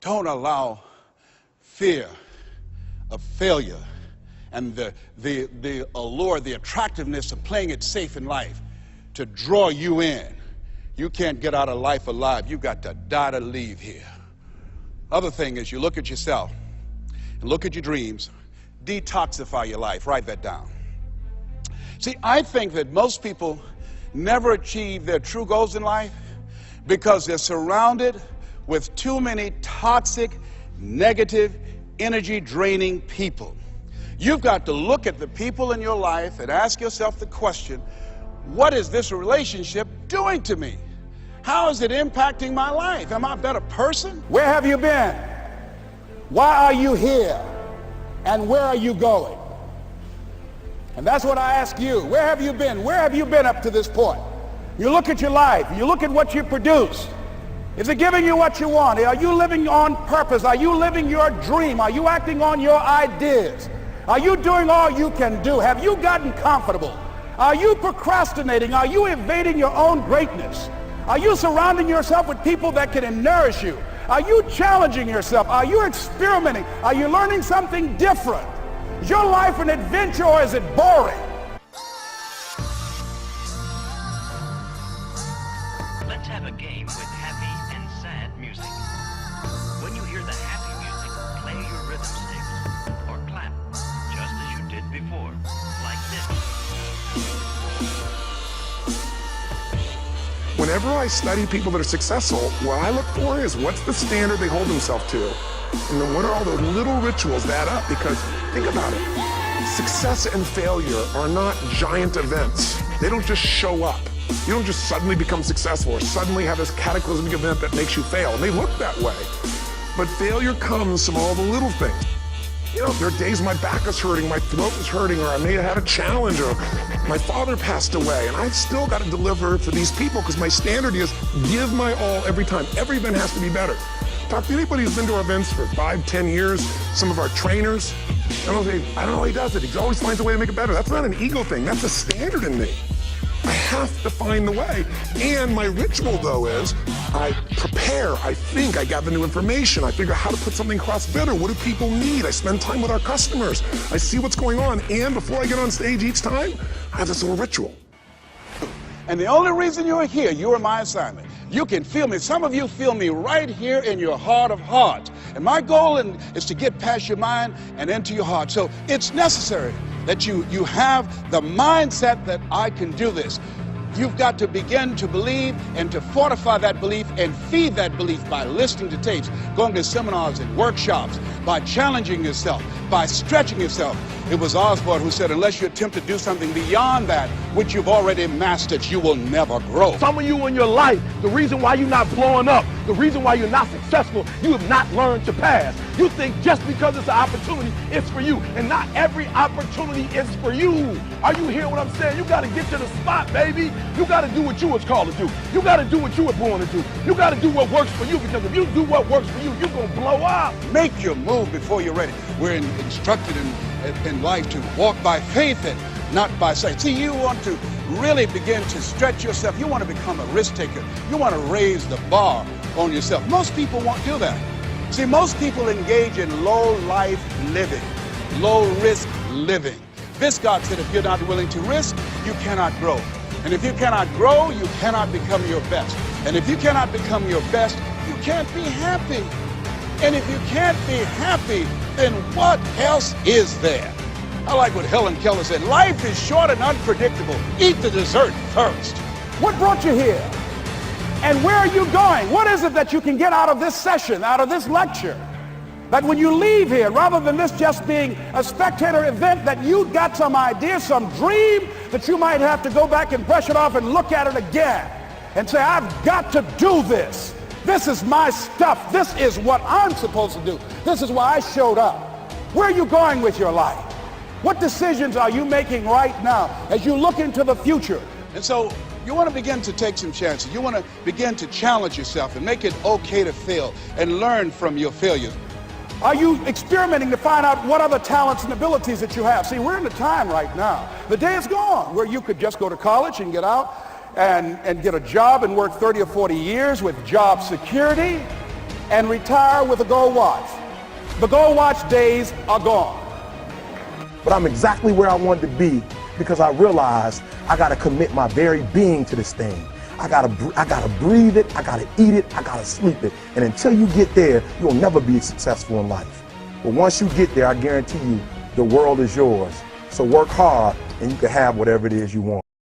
Don't allow fear of failure and the allure, the attractiveness of playing it safe in life to draw you in. You can't get out of life alive. You got to die to leave here. Other thing is, you look at yourself and look at your dreams. Detoxify your life. Write that down. See, I think that most people never achieve their true goals in life because they're surrounded with too many toxic, negative, energy-draining people. You've got to look at the people in your life and ask yourself the question, what is this relationship doing to me? How is it impacting my life? Am I a better person? Where have you been? Why are you here? And where are you going? And that's what I ask you. Where have you been? Where have you been up to this point? You look at your life. You look at what you produced. Is it giving you what you want? Are you living on purpose? Are you living your dream? Are you acting on your ideas? Are you doing all you can do? Have you gotten comfortable? Are you procrastinating? Are you evading your own greatness? Are you surrounding yourself with people that can nourish you? Are you challenging yourself? Are you experimenting? Are you learning something different? Is your life an adventure or is it boring? Let's have a game with happy and sad music. When you hear the happy music, play your rhythm sticks or clap, just as you did before, like this. Whenever I study people that are successful, what I look for is what's the standard they hold themselves to? And then what are all those little rituals that add up? Because think about it. Success and failure are not giant events. They don't just show up. You don't just suddenly become successful or suddenly have this cataclysmic event that makes you fail. And they look that way. But failure comes from all the little things. You know, there are days my back is hurting, my throat is hurting, or I may have had a challenge, or my father passed away, and I've still got to deliver for these people because my standard is give my all every time. Every event has to be better. Talk to anybody who's been to our events for 5, 10 years, some of our trainers. I don't know how he does it. He always finds a way to make it better. That's not an ego thing. That's a standard in me. I have to find the way. And my ritual, though, is I prepare, I think, I gather new information, I figure out how to put something across better. What do people need? I spend time with our customers. I see what's going on. And before I get on stage each time, I have this little ritual. And the only reason you're here, you are my assignment. You can feel me. Some of you feel me right here in your heart of hearts. And my goal is to get past your mind and into your heart. So it's necessary that you have the mindset that I can do this. You've got to begin to believe and to fortify that belief and feed that belief by listening to tapes, going to seminars and workshops, by challenging yourself, by stretching yourself. It was Osborne who said, unless you attempt to do something beyond that which you've already mastered, you will never grow. Some of you in your life, the reason why you're not blowing up, the reason why you're not successful, you have not learned to pass. You think just because it's an opportunity, it's for you. And not every opportunity is for you. Are you hearing what I'm saying? You got to get to the spot, baby. You got to do what you was called to do. You got to do what you were born to do. You got to do what works for you, because if you do what works for you, you're going to blow up. Make your move before you're ready. We're instructed in life to walk by faith and not by sight. See, you want to really begin to stretch yourself. You want to become a risk taker. You want to raise the bar on yourself. Most people won't do that. See, most people engage in low life living, low risk living. Viscott said, if you're not willing to risk, you cannot grow. And if you cannot grow, you cannot become your best. And if you cannot become your best, you can't be happy. And if you can't be happy, then what else is there? I like what Helen Keller said, life is short and unpredictable. Eat the dessert first. What brought you here? And where are you going? What is it that you can get out of this session, out of this lecture? That when you leave here, rather than this just being a spectator event, that you got some idea, some dream, that you might have to go back and brush it off and look at it again and say, I've got to do this. This is my stuff. This is what I'm supposed to do. This is why I showed up. Where are you going with your life? What decisions are you making right now as you look into the future? And so you want to begin to take some chances. You want to begin to challenge yourself and make it okay to fail and learn from your failures. Are you experimenting to find out what other talents and abilities that you have? See, we're in a time right now. The day is gone where you could just go to college and get out and get a job and work 30 or 40 years with job security. and retire with a gold watch. The gold watch days are gone. But I'm exactly where I wanted to be because I realized I got to commit my very being to this thing. I gotta breathe it, I gotta eat it, I gotta sleep it. And until you get there, you'll never be successful in life. But once you get there, I guarantee you, the world is yours. So work hard and you can have whatever it is you want.